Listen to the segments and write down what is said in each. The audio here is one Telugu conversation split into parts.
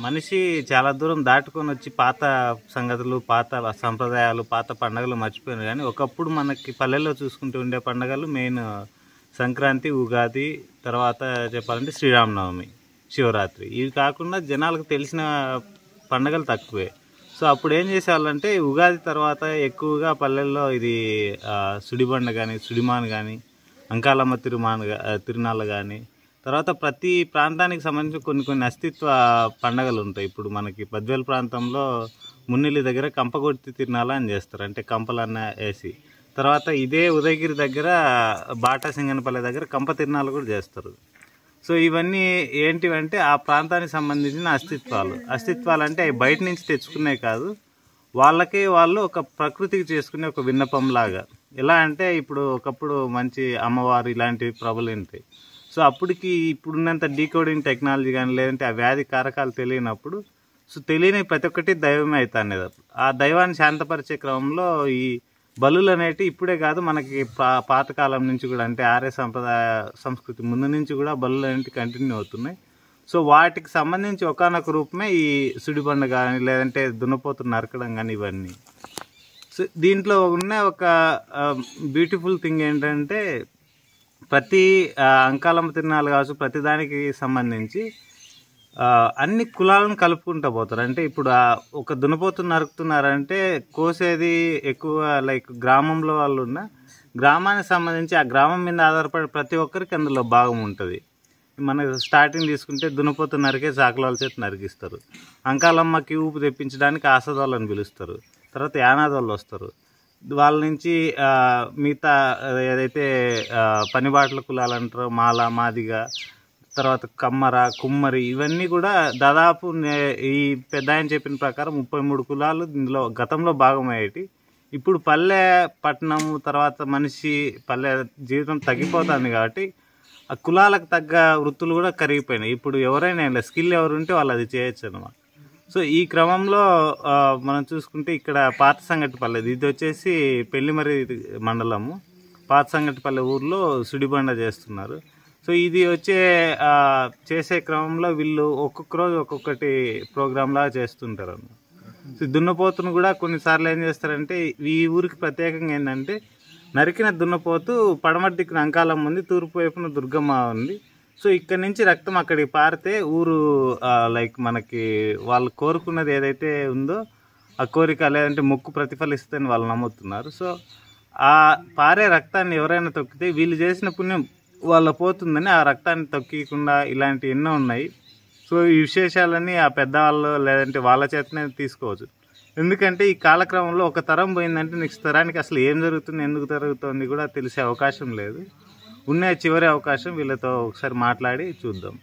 మనిషి చాలా దూరం దాటుకొని వచ్చి పాత సంగతులు, పాత సంప్రదాయాలు, పాత పండుగలు మర్చిపోయినారు. కానీ ఒకప్పుడు మనకి పల్లెల్లో చూసుకుంటూ ఉండే పండుగలు మెయిన్ సంక్రాంతి, ఉగాది, తర్వాత చెప్పాలంటే శ్రీరామనవమి, శివరాత్రి. ఇవి కాకుండా జనాలకు తెలిసిన పండుగలు తక్కువే. సో అప్పుడు ఏం చేసేవాళ్ళంటే ఉగాది తర్వాత ఎక్కువగా పల్లెల్లో ఇది సుడిబండ కానీ, సుడిమాన్ కానీ, అంకాలమ్మ తిరునాళ్ళ కానీ, తర్వాత ప్రతి ప్రాంతానికి సంబంధించి కొన్ని అస్తిత్వ పండుగలు ఉంటాయి. ఇప్పుడు మనకి బద్వేల్ ప్రాంతంలో మున్నిలి దగ్గర కంపగొట్టి తిరునాళ్ళ అని చేస్తారు, అంటే కంపలన్న వేసి. తర్వాత ఇదే ఉదయగిరి దగ్గర బాటాసింగనపల్లి దగ్గర కంప తిరునాళ్ళు కూడా చేస్తారు. సో ఇవన్నీ ఏంటివంటే ఆ ప్రాంతానికి సంబంధించిన అస్తిత్వాలు అంటే అవి బయట నుంచి తెచ్చుకునే కాదు, వాళ్ళకే వాళ్ళు ఒక ప్రకృతికి చేసుకునే ఒక విన్నపం లాగా. ఎలా అంటే ఇప్పుడు ఒకప్పుడు మంచి అమ్మవారు ఇలాంటివి ప్రబలింటాయి. సో అప్పటికి ఇప్పుడున్నంత డీకోడింగ్ టెక్నాలజీ కానీ, లేదంటే ఆ వ్యాధి కారకాలు తెలియనప్పుడు సో తెలియని ప్రతి ఒక్కటి దైవమే అవుతానేది. ఆ దైవాన్ని శాంతపరిచే క్రమంలో ఈ బలులు అనేవి ఇప్పుడే కాదు, మనకి పాతకాలం నుంచి కూడా, అంటే ఆర్య సంప్రదాయ సంస్కృతి ముందు నుంచి కూడా బలులు అనేవి కంటిన్యూ అవుతున్నాయి. సో వాటికి సంబంధించి ఒకానొక రూపమే ఈ సుడిబండ కానీ, లేదంటే దున్నపోతు నరకడం కానీ, ఇవన్నీ. సో దీంట్లో ఉన్న ఒక బ్యూటిఫుల్ థింగ్ ఏంటంటే ప్రతి అంకాలమ్మ తిరునాళ్ళు కావచ్చు, ప్రతి దానికి సంబంధించి అన్ని కులాలను కలుపుకుంటూ పోతారు. అంటే ఇప్పుడు ఒక దున్నపోతు నరుకుతున్నారంటే కోసేది ఎక్కువ లైక్ గ్రామంలో వాళ్ళు ఉన్న గ్రామానికి సంబంధించి ఆ గ్రామం మీద ఆధారపడి ప్రతి ఒక్కరికి అందులో భాగం ఉంటుంది. మన స్టార్టింగ్ తీసుకుంటే దున్నపోతు నరికే చాకలాల చేతి నరికిస్తారు. అంకాలమ్మకి ఊపు తెప్పించడానికి ఆసదోళ్ళని పిలుస్తారు. తర్వాత యానాదోళ్ళు వస్తారు. వాళ్ళ నుంచి మిగతా ఏదైతే పనిబాట్ల కులాలు అంటారో మాల, మాదిగ, తర్వాత కమ్మర, కుమ్మరి, ఇవన్నీ కూడా దాదాపు ఈ పెద్ద ఆయన చెప్పిన ప్రకారం 33 కులాలు ఇందులో గతంలో భాగమయ్యేటి. ఇప్పుడు పల్లె పట్టణం తర్వాత మనిషి పల్లె జీవితం తగ్గిపోతుంది కాబట్టి ఆ కులాలకు తగ్గ వృత్తులు కూడా కరిగిపోయినాయి. ఇప్పుడు ఎవరైనా స్కిల్ ఎవరు ఉంటే వాళ్ళు అది చేయొచ్చు అన్నమాట. సో ఈ క్రమంలో మనం చూసుకుంటే ఇక్కడ పాత సంగటిపల్లె, ఇది వచ్చేసి పెళ్లిమరి మండలము, పాత సంగటిపల్లె ఊర్లో సుడిబండ చేస్తున్నారు. సో ఇది చేసే క్రమంలో వీళ్ళు ఒక్కొక్క రోజు ఒక్కొక్కటి ప్రోగ్రామ్ లాగా చేస్తుంటారు అన్నమాట. సో దున్నపోతును కూడా కొన్నిసార్లు ఏం చేస్తారంటే ఈ ఊరికి ప్రత్యేకంగా ఏంటంటే నరికిన దున్నపోతు పడమటి దిక్కున అంకాలమ్మ ఉంది, తూర్పు వైపున దుర్గమ్మ ఉంది. సో ఇక్కడి నుంచి రక్తం అక్కడికి పారితే ఊరు లైక్ మనకి వాళ్ళు కోరుకున్నది ఏదైతే ఉందో ఆ కోరిక లేదంటే మొక్కు ప్రతిఫలిస్తుందని వాళ్ళు నమ్ముతున్నారు. సో ఆ పారే రక్తాన్ని ఎవరైనా తొక్కితే వీళ్ళు చేసిన పుణ్యం వాళ్ళ పోతుందని ఆ రక్తాన్ని తొక్కకుండా ఇలాంటి ఎన్నో ఉన్నాయి. సో ఈ విశేషాలన్నీ ఆ పెద్దవాళ్ళు లేదంటే వాళ్ళ చేతనే తీసుకోవచ్చు. ఎందుకంటే ఈ కాలక్రమంలో ఒక తరం పోయిందంటే నెక్స్ట్ తరానికి అసలు ఏం జరుగుతుంది, ఎందుకు జరుగుతుంది కూడా తెలిసే అవకాశం లేదు. ఉన్న చివరి అవకాశం వీళ్ళతో ఒకసారి మాట్లాడి చూద్దాం.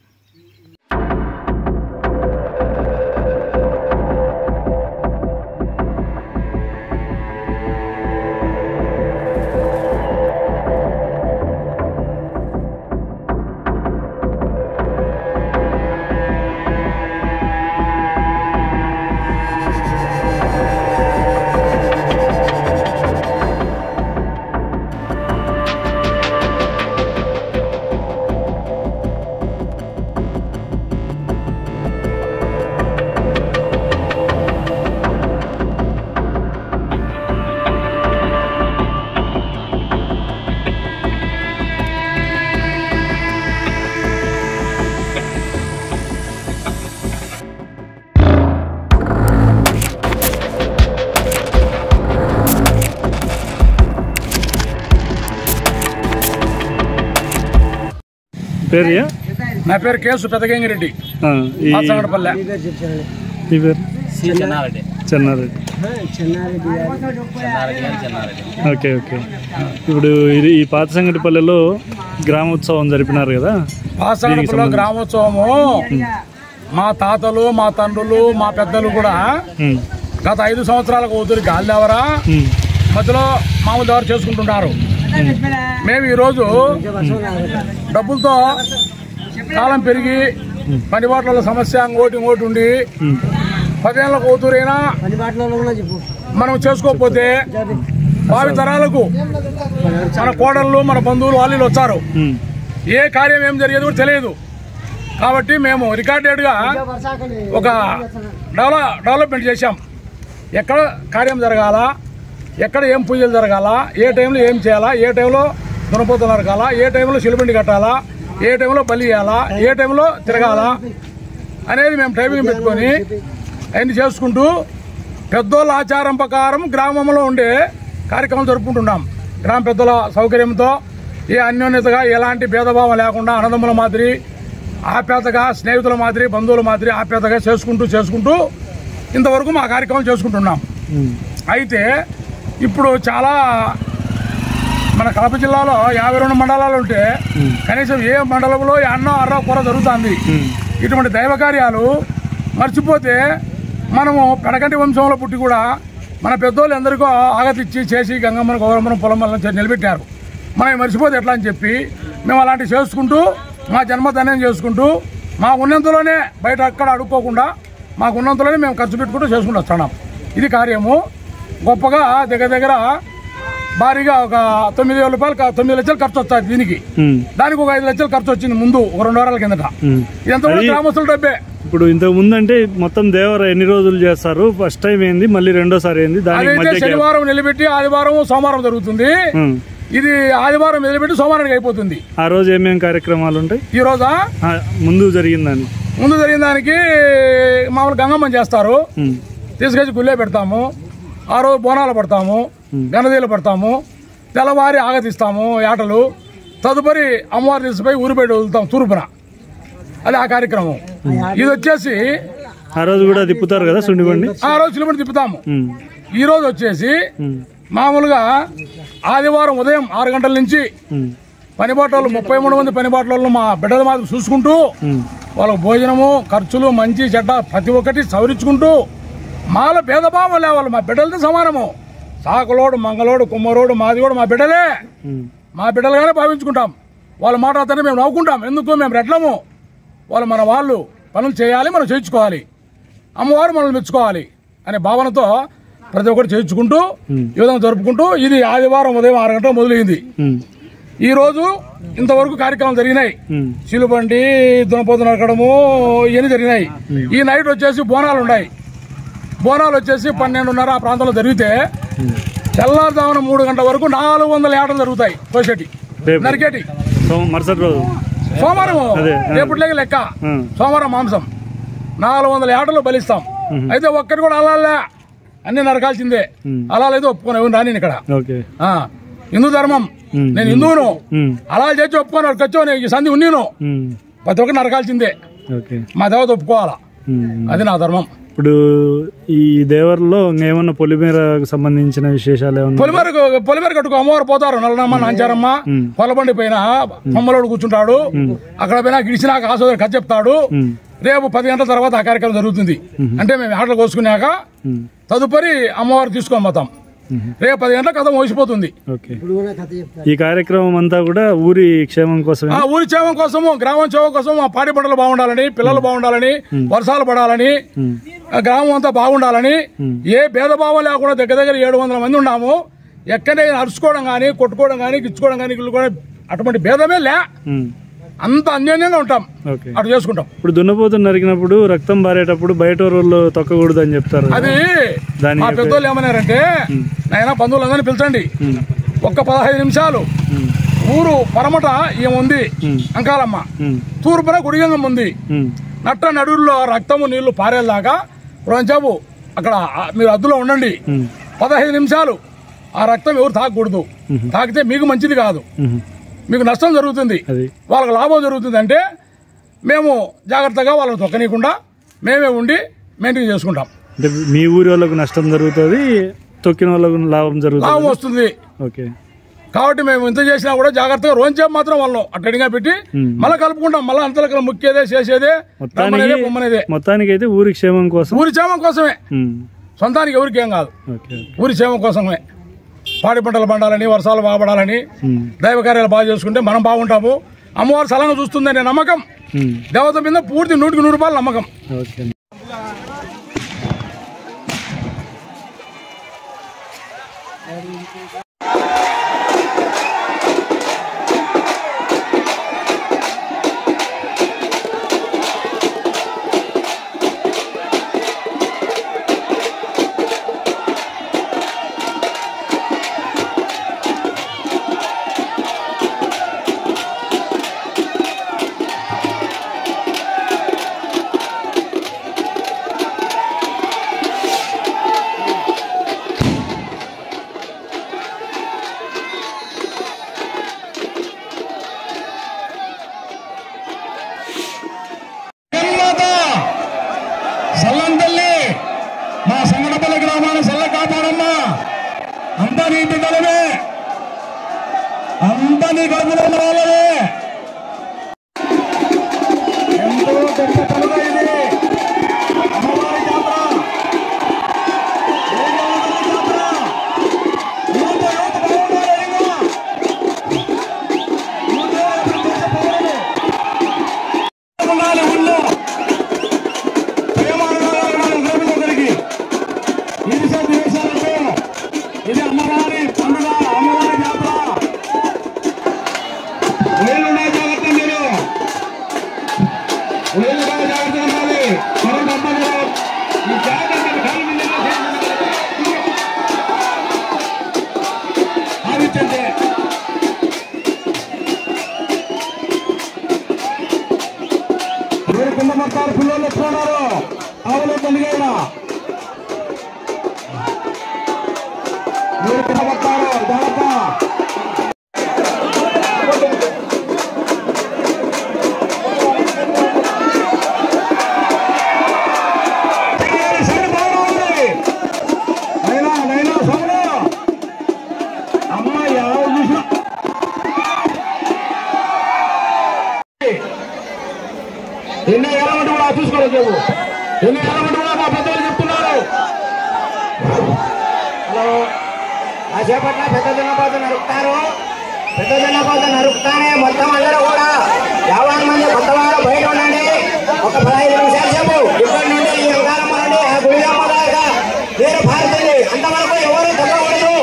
పేరు? నా పేరు కేసు పెద్దగంగిరెడ్డి, పల్లె. చెన్నారెడ్డి. Okay okay. ఇప్పుడు ఇది ఈ పాత సంగటిపల్లెలో గ్రామోత్సవం జరిపినారు కదా? పాత సంగటిపల్లెలో గ్రామోత్సవము మా తాతలు, మా తండ్రులు, మా పెద్దలు కూడా గత 5 సంవత్సరాలకు ఊతురి గాలిదేవరా మధ్యలో మామూలు దేవర చేసుకుంటున్నారు. మేము ఈరోజు డబ్బులతో కాలం పెరిగి పనిబాట్ల సమస్య ఇంకోటి ఉండి 10 ఏళ్ళ కూతురైనా మనం చేసుకోకపోతే భావి తరాలకు మన కోడళ్ళు, మన బంధువులు వాళ్ళు వచ్చారు, ఏ కార్యం ఏం జరిగేది కూడా తెలియదు. కాబట్టి మేము రికార్డెడ్గా ఒక డెవలప్మెంట్ చేశాం. ఎక్కడ కార్యం జరగాల, ఎక్కడ ఏం పూజలు జరగాల, ఏ టైంలో ఏం చేయాలా, ఏ టైంలో దునపోతలు నరకాలా, ఏ టైంలో సిలిబండి కట్టాలా, ఏ టైంలో బలి ఇవ్వాలా, ఏ టైంలో తిరగాల అనేది మేము టైమింగ్ పెట్టుకొని అవన్నీ చేసుకుంటూ పెద్దోళ్ళ ఆచారం ప్రకారం గ్రామంలో ఉండే కార్యక్రమం జరుపుకుంటున్నాం. గ్రామ పెద్దల సౌకర్యంతో ఏ అన్యోన్యతగా ఎలాంటి భేదభావం లేకుండా అన్నదమ్ముల మాదిరి ఆప్యాతగా, స్నేహితుల మాదిరి, బంధువుల మాదిరి ఆప్యాతగా చేసుకుంటూ ఇంతవరకు మా కార్యక్రమం చేసుకుంటున్నాం. అయితే ఇప్పుడు చాలా మన కడప జిల్లాలో 52 మండలాలు ఉంటే కనీసం ఏ మండలంలో అన్నో అర్ర కూర జరుగుతుంది. ఇటువంటి దైవ కార్యాలు మర్చిపోతే మనము పెడకంటి వంశంలో పుట్టి కూడా మన పెద్దోళ్ళు ఎందరికో ఆగతిచ్చి చేసి గంగమ్మను, గౌరమ్మను పొలం వల్ల నిలబెట్టారు. మనం మర్చిపోతే ఎట్లా అని చెప్పి మేము అలాంటివి చేసుకుంటూ మా జన్మధన్యం చేసుకుంటూ మా ఉన్నంతలోనే బయట అక్కడ అడుక్కోకుండా మాకు ఉన్నంతలోనే మేము ఖర్చు పెట్టుకుంటూ చేసుకుంటూ వస్తున్నాం. ఇది కార్యము గొప్పగా దగ్గర భారీగా ఒక 9,000 రూపాయలు 9 లక్షలు ఖర్చు వస్తుంది దీనికి. దానికి ఒక 5 లక్షలు ఖర్చు వచ్చింది ముందు ఒక 2 వారాల కిందట. ఇదంతా కూడా గ్రామస్తుల డబ్బే. ఇప్పుడు ఇంతకు ముందు అంటే మొత్తం దేవర ఎన్ని రోజులు చేస్తారు? ఫస్ట్ టైం ఏంది, మళ్ళీ రెండోసారి ఏంది? అదైతే శనివారం నిలబెట్టి ఆదివారం సోమవారం జరుగుతుంది. ఇది ఆదివారం నిలబెట్టి సోమవారానికి అయిపోతుంది. ఆ రోజు ఏమేమి కార్యక్రమాలు ఉంటాయి? ఈ రోజా ముందు జరిగిన దానికి మామూలు గంగమ్మని చేస్తారు, తీసుకొచ్చి గుళ్ళే పెడతాము. ఆ రోజు బోనాలు పడతాము, గణదీలు పడతాము, తెల్లవారి ఆగతిస్తాము ఏటలు. తదుపరి అమ్మవారి తీసుకుపోయి ఊరి బయట వదులుతాం తూర్పున. అది ఆ కార్యక్రమం. ఇది వచ్చేసి ఆ రోజు కూడా తిప్పుతారు కదా సుండిబండి? ఆ రోజు సుండిబండి తిప్పుతాము. ఈ రోజు వచ్చేసి మామూలుగా ఆదివారం ఉదయం 6 గంటల నుంచి పనిబాటలు 33 మంది పనిబాటలు మా బిడ్డల మాత్రం చూసుకుంటూ వాళ్ళకు భోజనము, ఖర్చులు, మంచి చెడ్డ ప్రతి ఒక్కటి సవరించుకుంటూ మాల భేదభావం లేవాలి. మా బిడ్డలతో సమానము. సాకులోడు, మంగళోడు, కుమ్మరోడు మాది కూడా మా బిడ్డలే. మా బిడ్డలుగానే భావించుకుంటాం. వాళ్ళ మాట్లాడితేనే మేము నవ్వుకుంటాం. ఎందుకు? మేము రెడ్లము. మన వాళ్ళు పనులు చేయాలి, మనం చేయించుకోవాలి, అమ్మవారు మనల్ని మెచ్చుకోవాలి అనే భావనతో ప్రతి ఒక్కటి చేయించుకుంటూ ఈ విధంగా జరుపుకుంటూ ఇది ఆదివారం ఉదయం 6 గంటలకు మొదలైంది. ఈ రోజు ఇంతవరకు కార్యక్రమాలు జరిగినాయి. సిలుబండి, దునపోతు నరకడము ఇవన్నీ జరిగినాయి. ఈ నైట్ వచ్చేసి బోనాలు ఉన్నాయి. బోనాలు వచ్చేసి 12:30 ఆ ప్రాంతంలో జరిగితే తెల్లారుజామున 3 గంటల వరకు 400 ఏటలు జరుగుతాయి. కోసేటి నరికేటి మరుసటి రోజు సోమవారం రేపటిలోకి లెక్క. సోమవారం మాంసం 400 ఏటలు బలిస్తాం. అయితే ఒక్కటి కూడా అలాలే, అన్ని నరకాల్సిందే. అలాలైతే ఒప్పుకోను, ఎవరు రాని ఇక్కడ. హిందూ ధర్మం, నేను హిందువును, అలా చేసి ఒప్పుకోను. వచ్చో ఈ సంధి ఉన్నీను ప్రతి ఒక్కటి నరకాల్సిందే. మా దేవత ఒప్పుకోవాలా, అది నా ధర్మం. ఇప్పుడు ఈ దేవర్లో ఏమన్నా పొలిమేరకు సంబంధించిన విశేషాలు ఏమన్నా? పొలిమేర కట్టుకు అమ్మవారు పోతారు. నల్లనమ్మ, నాంచారమ్మ పొలబండి పైన కొమ్మలోడు కూర్చుంటాడు. అక్కడ పైన గిడిచినాక ఆసోదరి కథ చెప్తాడు. రేపు 10 గంటల తర్వాత ఆ కార్యక్రమం జరుగుతుంది. అంటే మేము ఆటలు కోసుకున్నాక తదుపరి అమ్మవారు తీసుకొని పోతాం. రేపు 10 గంటల కథ మోసిపోతుంది. ఈ కార్యక్రమం అంతా కూడా ఊరి క్షేమం కోసం, ఊరి క్షేమం కోసము, గ్రామం క్షేమం కోసం, మా పాడి పంటలు బాగుండాలని, పిల్లలు బాగుండాలని, వర్షాలు పడాలని, గ్రామం అంతా బాగుండాలని, ఏ భేదభావం లేకుండా దగ్గర 700 మంది ఉన్నాము. ఎక్కడైనా అరుచుకోవడం కానీ, కొట్టుకోవడం కానీ, గిచ్చుకోవడం కానీ అటువంటి భేదమే లే. అంత అన్యోన్యంగా ఉంటాం, అటు చేసుకుంటాం. ఇప్పుడు దున్నపోతు నరికినప్పుడు రక్తం బారేటప్పుడు బయట ఊర్లో తొక్కకూడదు అని చెప్తారు. అది మా పెద్దోళ్ళు ఏమన్నారంటే, నాయన బంధువులందరినీ పిలిచండి, ఒక్క 15 నిమిషాలు ఊరు పరమట ఏముంది అంకాలమ్మ, తూర్పున గుడిగంగమ్మ ఉంది, నట్ట నడుల్లో రక్తము నీళ్లు పారేలాగా రోజు అక్కడ మీరు అద్దులో ఉండండి. 15 నిమిషాలు ఆ రక్తం ఎవరు తాగకూడదు. తాగితే మీకు మంచిది కాదు. మీకు నష్టం జరుగుతుంది, వాళ్ళకి లాభం జరుగుతుంది అంటే మేము జాగ్రత్తగా వాళ్ళని తొక్కనీయకుండా మేమే ఉండి మెయింటైన్ చేసుకుంటాం. అంటే మీ ఊరి వాళ్ళకు నష్టం జరుగుతుంది, తొక్కిన వాళ్ళకు లాభం వస్తుంది. ఓకే, కాబట్టి మేము ఇంత చేసినా కూడా జాగ్రత్తగా రోజుసేపు మాత్రం వాళ్ళం అట్టడిగా పెట్టి మళ్ళీ కలుపుకుంటాం. మళ్ళీ అంతలో ముక్కేదే చేసేదే పొమ్మనేదే. మొత్తానికి అయితే ఊరి క్షేమం కోసమే, సొంతానికి ఎవరికి ఏం కాదు, ఊరి క్షేమం కోసమే. పాడి పంటలు పండాలని, వర్షాలు బాగుపడాలని, దైవ కార్యాలు బాగా చేసుకుంటే మనం బాగుంటాము. అమ్మవారు సలహా చూస్తుందనే నమ్మకం, దేవత మీద పూర్తి 100కి 100 రూపాయలు నమ్మకం. సల్లంతల్లి మా సంగడపల్లి గ్రామాన్ని సల్ల కాపాడమ్మా. అంతా నీ బిడ్డలమే, అంతా నీ గడుపులో ఉన్న వాళ్ళే. ఎంతో గొప్ప పండుగ ఇది అమ్మవారి జాతర. ఇది అమ్మవారి పండుగ, అమ్మవారి జాతర. ఊళ్ళో జాగ్రత్త, మీరు ఊళ్ళో జాగ్రత్త ఉండాలి. మరొక అమ్మగారు ఈ జాగ్రత్త ఆలోచించండి. మీరు కింద మొత్తారు పిల్లలు ఎత్తుకున్నారు, ఆవులు తొలిగైనా మీరు కింద మొత్తారు జాగ్రత్త. ఎన్నో ఏళ్ళమంటే కూడా చూసుకోలేదు, ఎన్నో ఏళ్ళమంటే కూడా మా పెద్దలు చెప్తున్నారు. హలో, కాసేపట్ల పెద్ద దున్నపోత నరుకుతారు, పెద్ద దున్నపోత నరుకుతానే మొత్తం అందరూ కూడా 50 మంది కొత్తవారు బయట ఉండండి. ఒక 15 నిమిషాలు సేపు ఇక్కడి నుండి ఈ రంగారమ్మ నుండి ఆ గుడియమ్మ దాకా మీరు పారుతుంది. అంతవరకు ఎవరు తగ్గకూడదు,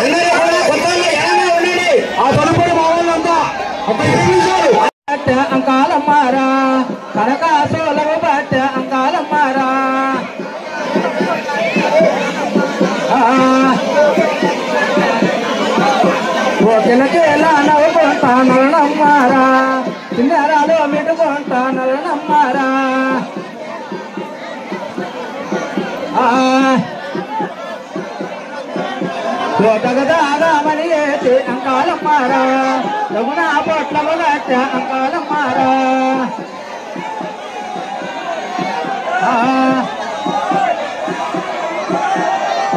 అందరూ కూడా కొత్త ఎడమే ఉండండి. ఆ తదుపరి మా వాళ్ళంతా ఒక 5 నిమిషాలు అంకాలమ్మారా కనకాసోలవు బట్ట అంకాలమ్మారా ఓకెలకి ఎలా నవ్వుకుంటా నల్లనమ్మారా, చిన్నారాలు మెట్టుకుంటా నల్లనమ్మారా. తోటగదామని ఏటి అంకాలమ్మారా, రఘునా పొట్లము గట్ట అంకాలమ్మారా.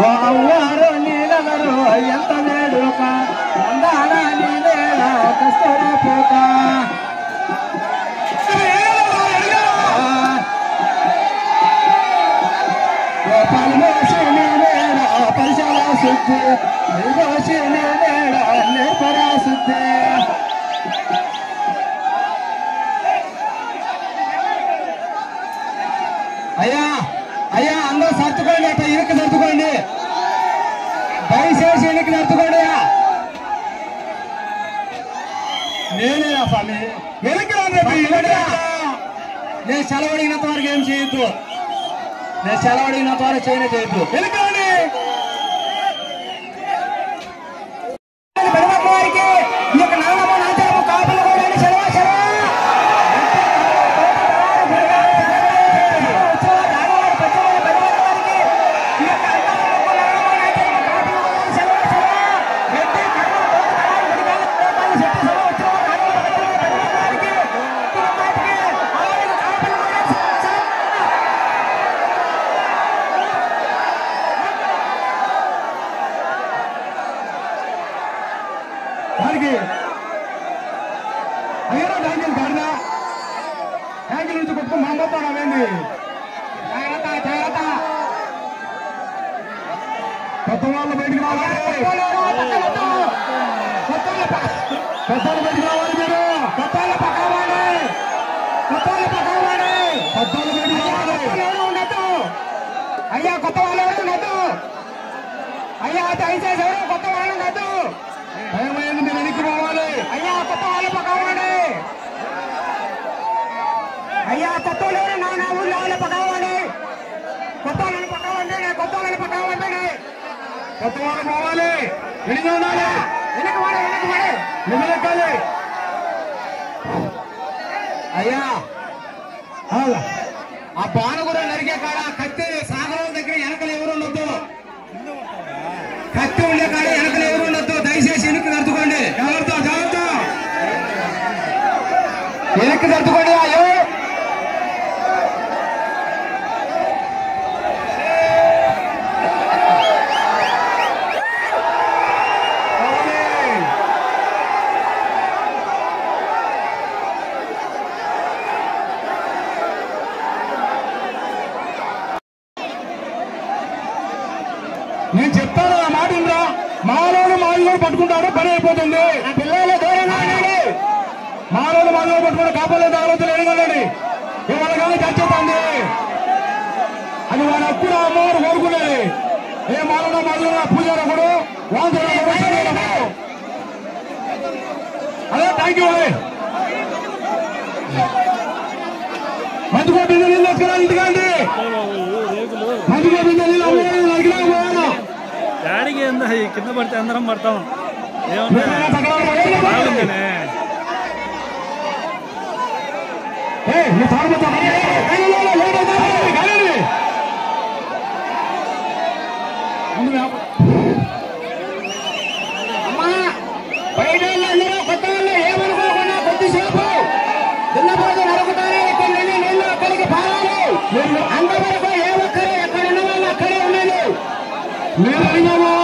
ఓ అవ్వారు నీలగరు ఎంత వేడుక, అందాన నీవేళ కస్తూరి పూక. ఓ పల్మోసి నీవేళ పరిశల శుద్ధి, నిర్దోషి నీవేళ నిర్పరా శుద్ధి. అయ్యా అయ్యా అందరూ సర్దుకోండి, అట్లా ఇరుక్కి సర్దుకోండి, దయచేసి ఇరుక్కి సర్దుకోండి. నేనేనా స్వామి వెనక్కి నేను సెలవడిగినంత వరకు ఏం చేయొద్దు, నేను సెలవడిగినంత వరకు చేయొద్దు. వెనక్కి వారికి ఈ యొక్క నాన్నమ్మ నాచరము కాపులు కూడా సెలవు సెలవు. వారికి అయ్యో ట్యాంకిల్ కాదా ట్యాంకిల్ నుంచి కొట్టుకుని మనం పోతాం అవేంది జాగ్రత్త జాగ్రత్త కొత్త వాళ్ళు బయటికి రావాలి కొత్త వాళ్ళు బయటికి రావాలి మీరు కొత్త వాళ్ళు పక్కవాడి కొత్త వాళ్ళు పక్కవాడి కొత్త వాళ్ళు బయటికి రావాలి ఉండద్దు అయ్యా కొత్త వాళ్ళు ఎవరు ఉండద్దు అయ్యా దయచేసి ఎవరు కొత్త వాళ్ళు ఉండద్దు భయమైంది మీరు వెనక్కి పోవాలి అయ్యా కొత్త వాళ్ళు పక్కవాడి అయ్యా కొత్త వాళ్ళు నా ఊళ్ళో వాళ్ళు పక్కవాడి కొత్త వాళ్ళని పక్కవండి కొత్త వాళ్ళని పక్కవండి కొత్త వాళ్ళు పోవాలి వెనక ఉండాలి వెనక వాడే వెనక వాడే నిలబెట్టాలి అయ్యా ఆ బాణగుర నరికే కాడ కత్తి సాగరం దగ్గర వెనకలు ఎవరు ఉండొద్దు కత్తి ఉండే కాడ వెనకలు ఎవరు ఉండొద్దు దయచేసి వెనక్కి నడుచుకోండి జాగ్రత్త జాగ్రత్త వెనక్కి నడుచుకోండి అయ్యో నేను చెప్తాను ఆ మాట ఉందా మాలోడు మాదిగోడు పట్టుకుంటాడు పని అయిపోతుంది పిల్లలు దూరంగా మాలోడు మాదిగోడు పట్టుకుంటే కాపాడలేదు ఆలోచన ఎడగలండి ఇవాళ కానీ ఖర్చుతుంది అది వాళ్ళ అప్పుడు అమ్మవారు కోరుకునేది ఏ మాలోడు మాదిగోడు పూజారు కూడా అదే థ్యాంక్ యూ మందుకో బిందె నీళ్ళు వేసుకురా ఇంటికా అండి మందుకో బిందె నీళ్ళు పోయాను డాడీకి ఏందా కింద పడితే అందరం పడతాం ఏమన్నా అమ్మా బయట అందరూ కొత్త వాళ్ళు ఏమనుకోకుండా కొద్దిసేపు దున్నపోతు నరుకుతారు ఇక్కడ నీళ్ళు అక్కడికి పారాలి అంతవరకు ఏ ఒక్కరు ఎక్కడ ఉన్న వాళ్ళు అక్కడే ఉన్నాను మీరు అడిగాము